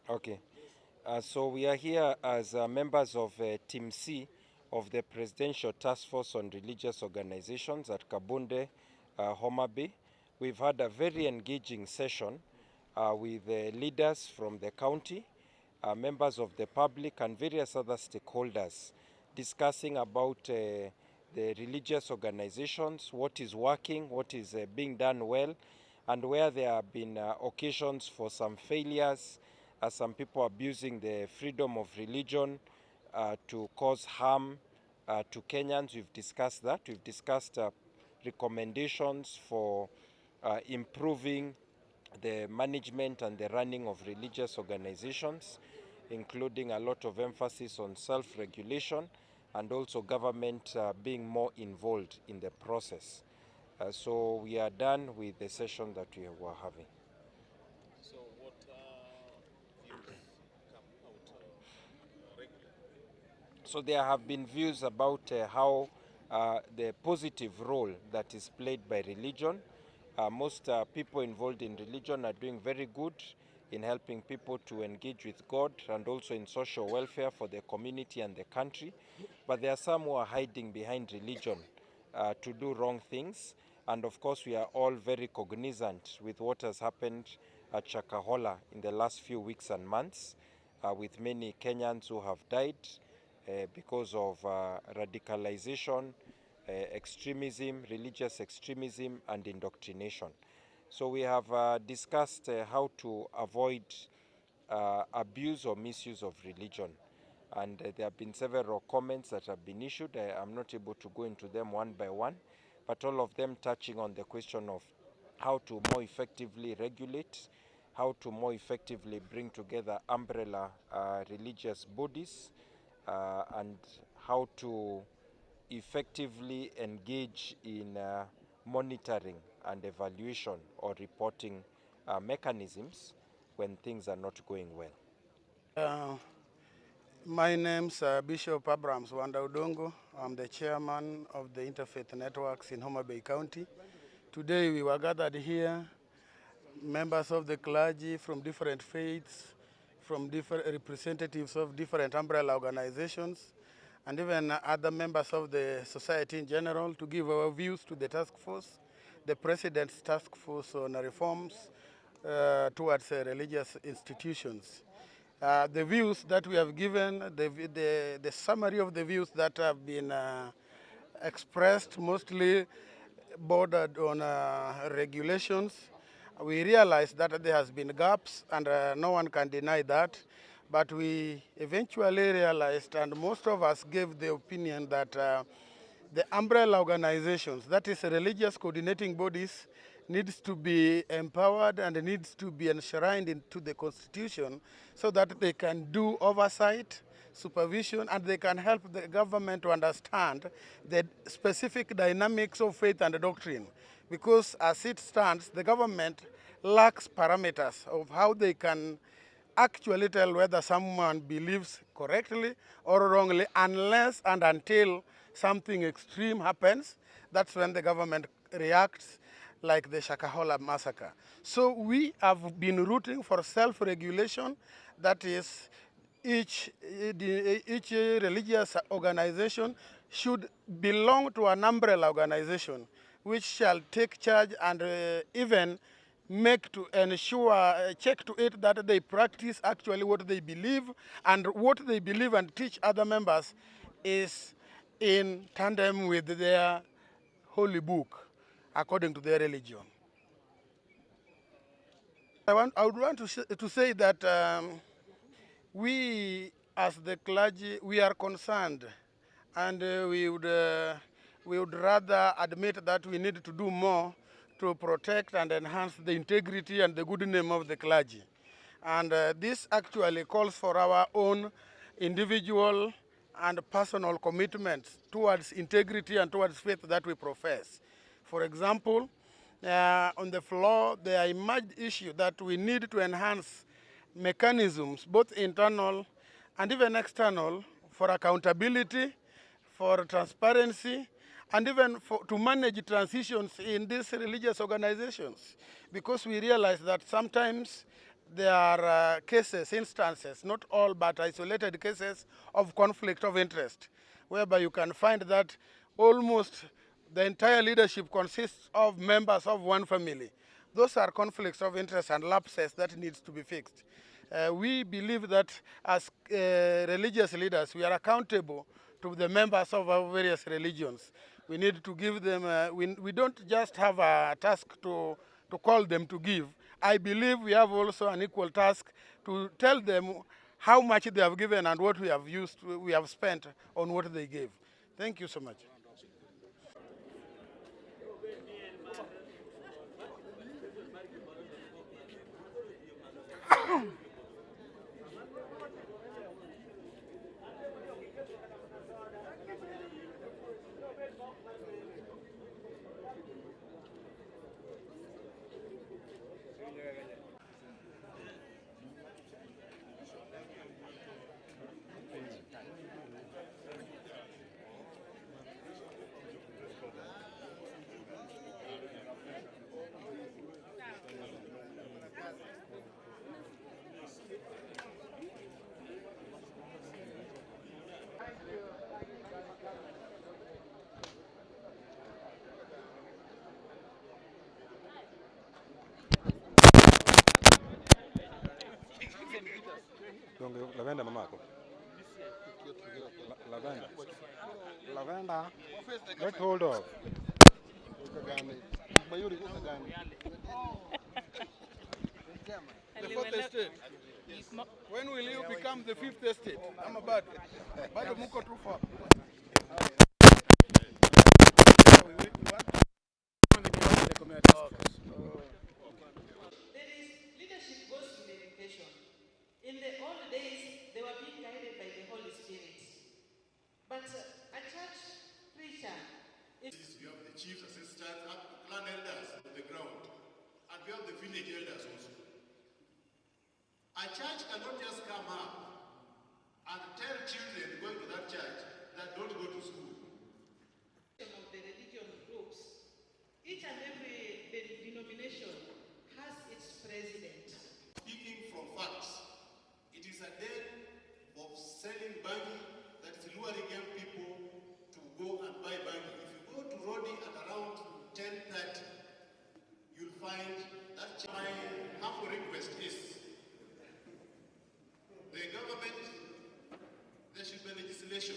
Okay. So we are here as members of Team C of the Presidential Task Force on Religious Organizations at Kabunde, Homa Bay. We've had a very engaging session with leaders from the county, members of the public, and various other stakeholders discussing about the religious organizations, what is working, what is being done well, and where there have been occasions for some failures, some people abusing the freedom of religion to cause harm to Kenyans. We've discussed that. We've discussed recommendations for improving the management and the running of religious organizations, including a lot of emphasis on self-regulation and also government being more involved in the process. So we are done with the session that we were having. So what views come out regularly? So there have been views about how the positive role that is played by religion. Most people involved in religion are doing very good in helping people to engage with God and also in social welfare for the community and the country. But there are some who are hiding behind religion to do wrong things. And of course, we are all very cognizant with what has happened at Shakahola in the last few weeks and months, with many Kenyans who have died because of radicalization, extremism, religious extremism, and indoctrination. So we have discussed how to avoid abuse or misuse of religion. And there have been several comments that have been issued. I'm not able to go into them one by one, but all of them touching on the question of how to more effectively regulate, how to more effectively bring together umbrella religious bodies, and how to effectively engage in monitoring and evaluation or reporting mechanisms when things are not going well. My name's Bishop Abrams Wanda Udongo. I'm the chairman of the Interfaith Networks in Homa Bay County. Today we were gathered here, members of the clergy from different faiths, from different representatives of different umbrella organizations, and even other members of the society in general to give our views to the task force, the President's task force on reforms towards religious institutions. The views that we have given, the summary of the views that have been expressed mostly bordered on regulations. We realize that there has been gaps, and no one can deny that. But we eventually realized, and most of us gave the opinion that the umbrella organizations, that is religious coordinating bodies, needs to be empowered and needs to be enshrined into the Constitution so that they can do oversight, supervision, and they can help the government to understand the specific dynamics of faith and doctrine. Because as it stands, the government lacks parameters of how they can actually tell whether someone believes correctly or wrongly unless and until something extreme happens. That's when the government reacts, like the Shakahola massacre. So we have been rooting for self-regulation, that is, each religious organization should belong to an umbrella organization which shall take charge and even make to ensure, check to it that they practice actually what they believe, and what they believe and teach other members is in tandem with their holy book according to their religion. I would want to say that we, as the clergy, we are concerned, and we would rather admit that we need to do more to protect and enhance the integrity and the good name of the clergy. And this actually calls for our own individual and personal commitments towards integrity and towards faith that we profess. For example, on the floor, there emerged issue that we need to enhance mechanisms, both internal and even external, for accountability, for transparency, and even to manage transitions in these religious organizations. Because we realize that sometimes there are cases, instances, not all, but isolated cases of conflict of interest, whereby you can find that almost the entire leadership consists of members of one family. Those are conflicts of interest and lapses that needs to be fixed. We believe that as religious leaders, we are accountable to the members of our various religions. We need to give them, we don't just have a task to call them to give. I believe we have also an equal task to tell them how much they have given and what we have spent on what they gave. Thank you so much. Lavenda mamako. Lavenda. Lavenda. Get hold of. The fourth estate. When will you become the fifth estate? I'm about. Bado muko too far. There is leadership goes through education. In the old days, they were being guided by the Holy Spirit. But a church preacher is... We have the chiefs, assistants, up to clan elders on the ground. And we have the village elders also. A church cannot just come up and tell children going to that church that don't go to school. Of the religion groups, each and every denomination has its president. Speaking from facts, it is a den of selling bangi that is luring young people to go and buy bangi. If you go to Rodi at around 10:30, you'll find that my humble request is the government, there should be legislation